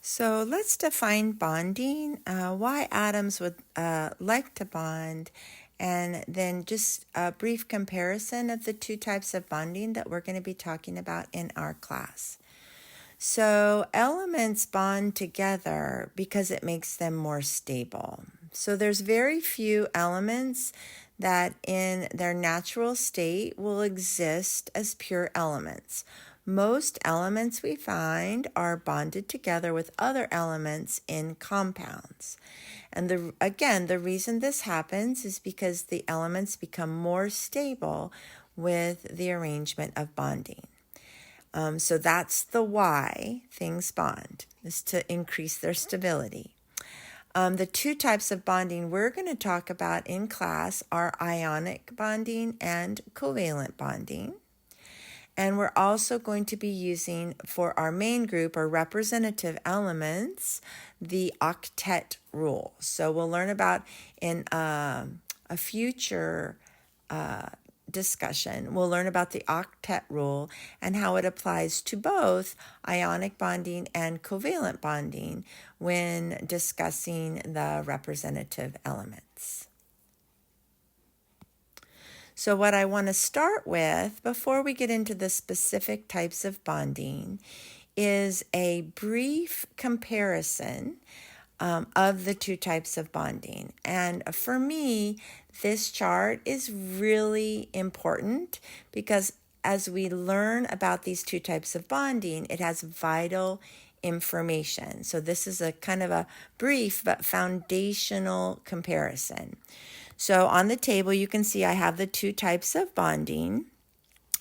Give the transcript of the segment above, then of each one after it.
So let's define bonding, why atoms would like to bond, and then just a brief comparison of the two types of bonding that we're going to be talking about in our class. So elements bond together because it makes them more stable. So there's very few elements that in their natural state will exist as pure elements. Most elements we find are bonded together with other elements in compounds. And the reason this happens is because the elements become more stable with the arrangement of bonding. So that's the why things bond, is to increase their stability. The two types of bonding we're going to talk about in class are ionic bonding and covalent bonding. And we're also going to be using, for our main group or representative elements, the octet rule. So we'll learn about in a future discussion, we'll learn about the octet rule and how it applies to both ionic bonding and covalent bonding when discussing the representative elements. So what I want to start with, before we get into the specific types of bonding, is a brief comparison of the two types of bonding. And for me, this chart is really important because as we learn about these two types of bonding, it has vital information. So this is a kind of a brief but foundational comparison. So on the table, you can see I have the two types of bonding.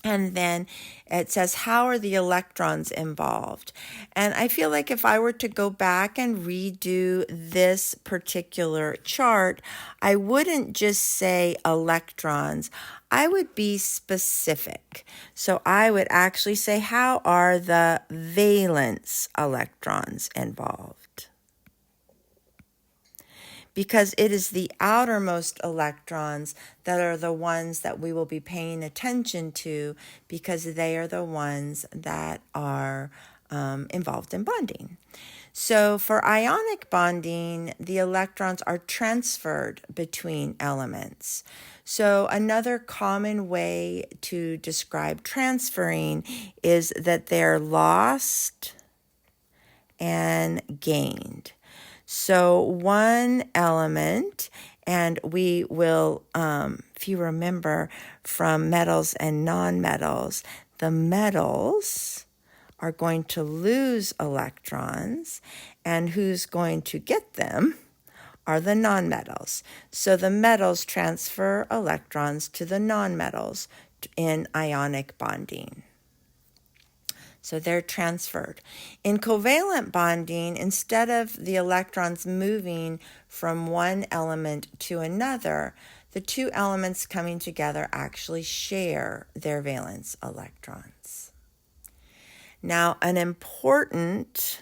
And then it says, how are the electrons involved? And I feel like if I were to go back and redo this particular chart, I wouldn't just say electrons. I would be specific. So I would actually say, how are the valence electrons involved? Because it is the outermost electrons that are the ones that we will be paying attention to because they are the ones that are involved in bonding. So for ionic bonding, the electrons are transferred between elements. So another common way to describe transferring is that they're lost and gained. So one element, and we will, if you remember from metals and nonmetals, the metals are going to lose electrons, and who's going to get them are the nonmetals. So the metals transfer electrons to the nonmetals in ionic bonding. So they're transferred. In covalent bonding, instead of the electrons moving from one element to another, the two elements coming together actually share their valence electrons. Now, an important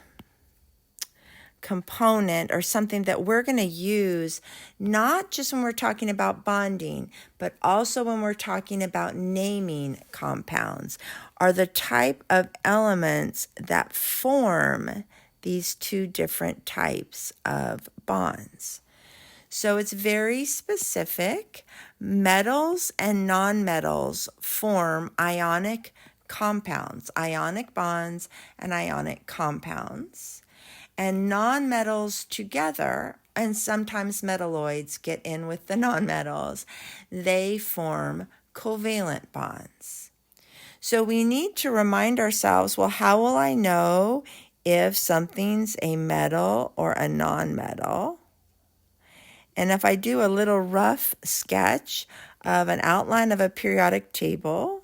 component or something that we're going to use not just when we're talking about bonding, but also when we're talking about naming compounds are the type of elements that form these two different types of bonds. So it's very specific. Metals and nonmetals form ionic compounds, ionic bonds and ionic compounds. And nonmetals together, and sometimes metalloids get in with the nonmetals, they form covalent bonds. So we need to remind ourselves, well, how will I know if something's a metal or a nonmetal? And if I do a little rough sketch of an outline of a periodic table,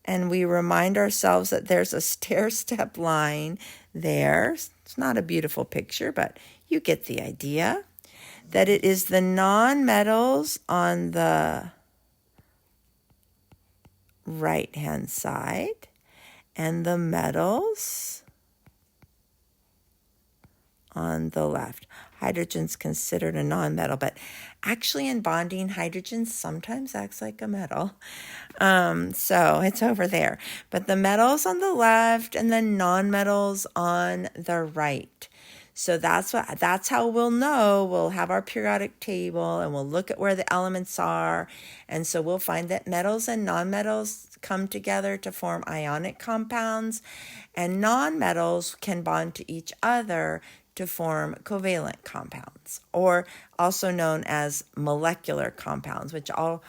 and we remind ourselves that there's a stair-step line there. It's not a beautiful picture, but you get the idea. That it is the nonmetals on the right-hand side and the metals on the left. hydrogen's considered a nonmetal, but actually in bonding, hydrogen sometimes acts like a metal. So it's over there. But the metals on the left and the nonmetals on the right. So that's how we'll know. We'll have our periodic table and we'll look at where the elements are. And so we'll find that metals and nonmetals come together to form ionic compounds, and nonmetals can bond to each other to form covalent compounds, or also known as molecular compounds, which we'll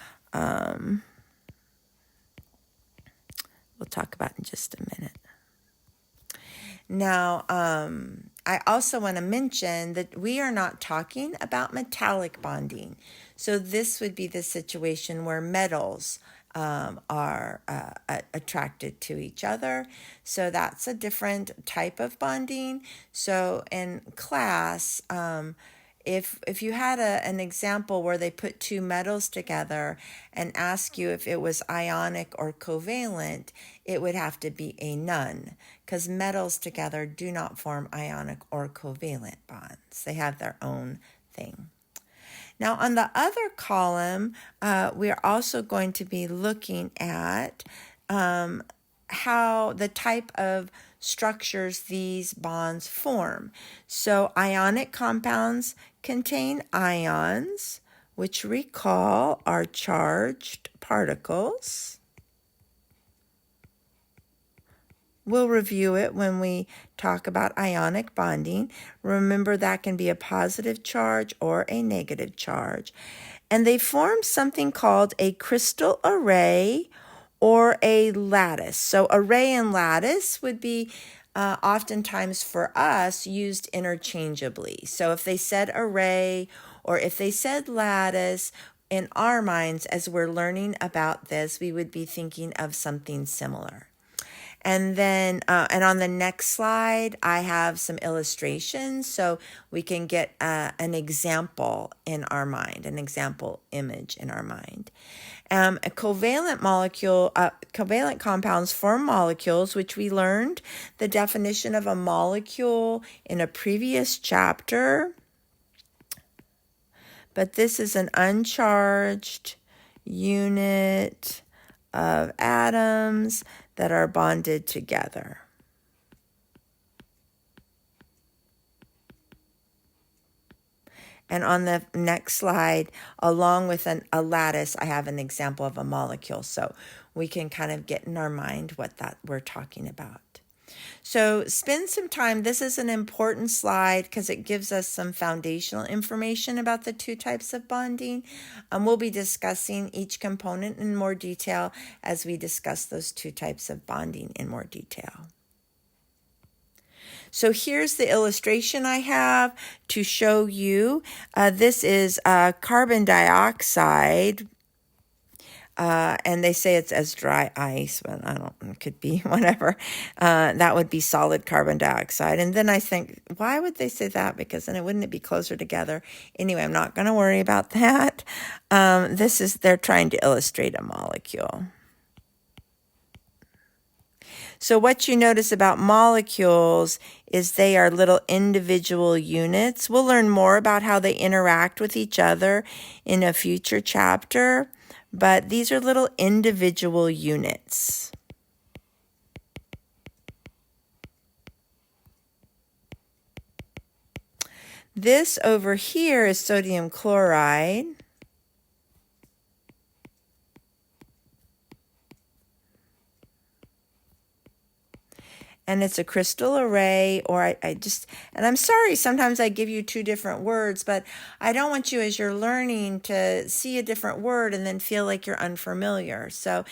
talk about in just a minute. Now, I also want to mention that we are not talking about metallic bonding. So this would be the situation where metals are attracted to each other. So that's a different type of bonding. So in class, if you had an example where they put two metals together and ask you if it was ionic or covalent, it would have to be a none, because metals together do not form ionic or covalent bonds. They have their own thing. Now, on the other column, we are also going to be looking at how the type of structures these bonds form. So ionic compounds contain ions, which recall are charged particles. We'll review it when we talk about ionic bonding. Remember, that can be a positive charge or a negative charge. And they form something called a crystal array or a lattice. So array and lattice would be oftentimes for us used interchangeably. So if they said array or if they said lattice, in our minds, as we're learning about this, we would be thinking of something similar. And then, and on the next slide, I have some illustrations so we can get an example in our mind, an example image in our mind. A covalent covalent compounds form molecules, which we learned the definition of a molecule in a previous chapter. But this is an uncharged unit of atoms that are bonded together. And on the next slide, along with a lattice, I have an example of a molecule. So we can kind of get in our mind what that we're talking about. So spend some time. This is an important slide because it gives us some foundational information about the two types of bonding. We'll be discussing each component in more detail as we discuss those two types of bonding in more detail. So here's the illustration I have to show you. This is carbon dioxide. And they say it's as dry ice, but I don't know, it could be whatever. That would be solid carbon dioxide. And then I think, why would they say that? Because then wouldn't it be closer together? Anyway, I'm not going to worry about that. They're trying to illustrate a molecule. So what you notice about molecules is they are little individual units. We'll learn more about how they interact with each other in a future chapter. But these are little individual units. This over here is sodium chloride. And it's a crystal array, or and I'm sorry, sometimes I give you two different words, but I don't want you as you're learning to see a different word and then feel like you're unfamiliar. So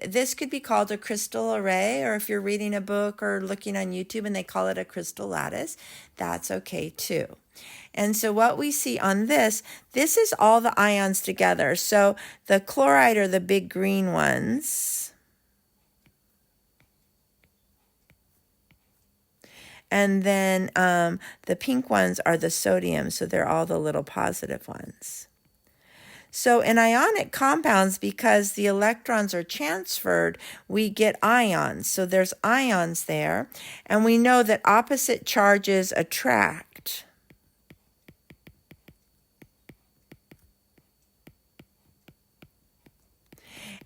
this could be called a crystal array, or if you're reading a book or looking on YouTube and they call it a crystal lattice, that's okay too. And so what we see on this is all the ions together. So the chloride are the big green ones. And then the pink ones are the sodium, so they're all the little positive ones. So in ionic compounds, because the electrons are transferred, we get ions. So there's ions there, and we know that opposite charges attract.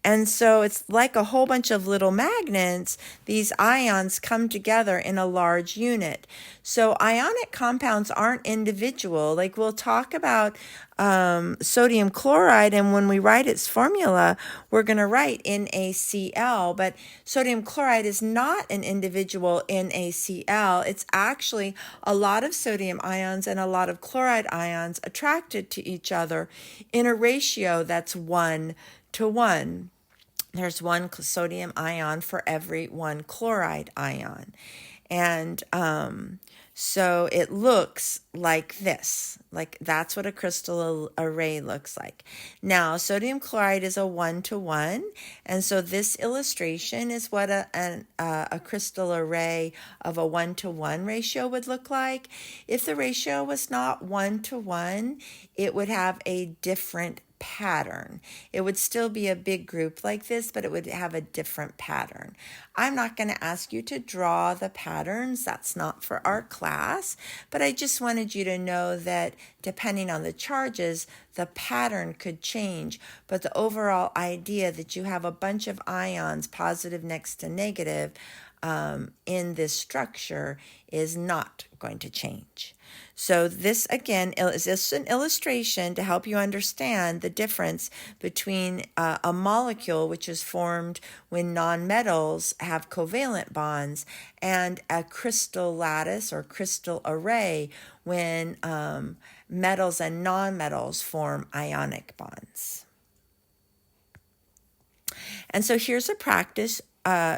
And so it's like a whole bunch of little magnets. These ions come together in a large unit. So ionic compounds aren't individual. Like we'll talk about sodium chloride, and when we write its formula, we're going to write NaCl, but sodium chloride is not an individual NaCl. It's actually a lot of sodium ions and a lot of chloride ions attracted to each other in a ratio that's 1 to 1. There's one sodium ion for every one chloride ion. And so it looks like this. Like that's what a crystal array looks like. Now, sodium chloride is a 1 to 1. And so this illustration is what a crystal array of a 1 to 1 ratio would look like. If the ratio was not 1 to 1, it would have a different pattern. It would still be a big group like this, but it would have a different pattern. I'm not going to ask you to draw the patterns. That's not for our class, but I just wanted you to know that depending on the charges, the pattern could change, but the overall idea that you have a bunch of ions, positive next to negative, in this structure is not going to change. So this, again, is just an illustration to help you understand the difference between a molecule, which is formed when nonmetals have covalent bonds, and a crystal lattice or crystal array when metals and nonmetals form ionic bonds. And so here's a practice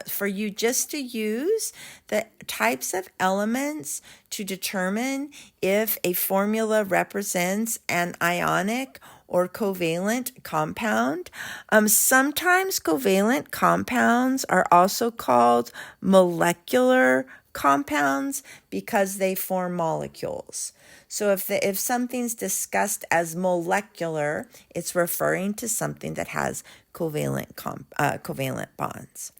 for you just to use the types of elements to determine if a formula represents an ionic or covalent compound. Sometimes covalent compounds are also called molecular compounds because they form molecules. So if something's discussed as molecular, it's referring to something that has covalent bonds.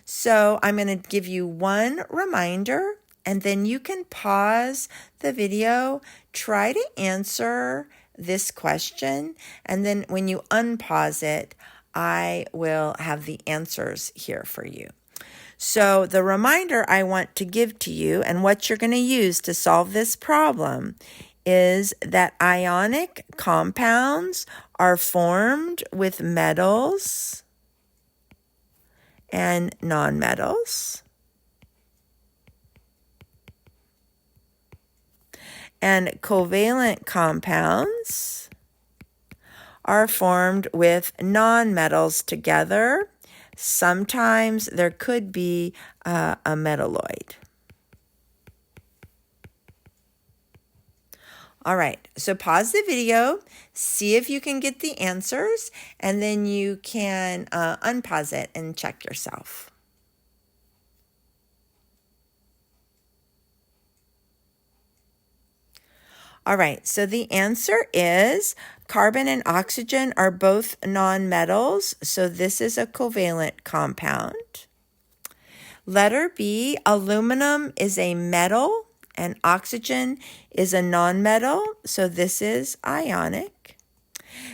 So I'm going to give you one reminder, and then you can pause the video, try to answer this question, and then when you unpause it, I will have the answers here for you. So the reminder I want to give to you and what you're going to use to solve this problem is that ionic compounds are formed with metals and nonmetals. And covalent compounds are formed with nonmetals together. Sometimes there could be a metalloid. All right, so pause the video, see if you can get the answers, and then you can unpause it and check yourself. All right, so the answer is carbon and oxygen are both nonmetals, so this is a covalent compound. Letter B, aluminum is a metal and oxygen is a nonmetal, so this is ionic.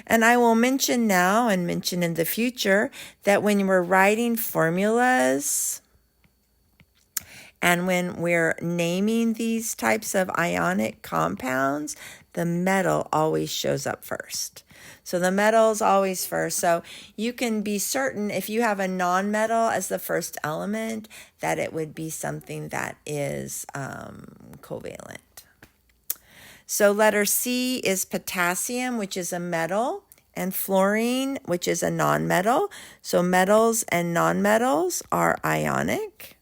And I will mention now and mention in the future that when we're writing formulas and when we're naming these types of ionic compounds, the metal always shows up first. So the metal is always first. So you can be certain if you have a nonmetal as the first element that it would be something that is covalent. So letter C is potassium, which is a metal, and fluorine, which is a nonmetal. So metals and nonmetals are ionic.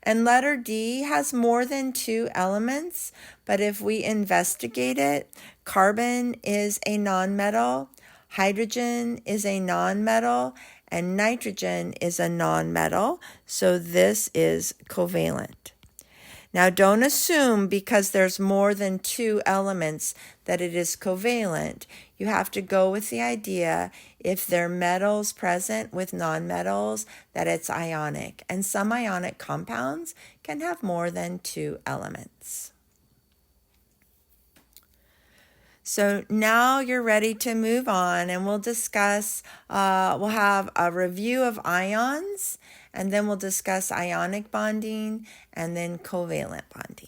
And letter D has more than two elements, but if we investigate it, carbon is a nonmetal, hydrogen is a nonmetal, and nitrogen is a nonmetal, so this is covalent. Now, don't assume because there's more than two elements that it is covalent. You have to go with the idea if there are metals present with nonmetals that it's ionic. And some ionic compounds can have more than two elements. So now you're ready to move on, and we'll discuss, we'll have a review of ions, and then we'll discuss ionic bonding and then covalent bonding.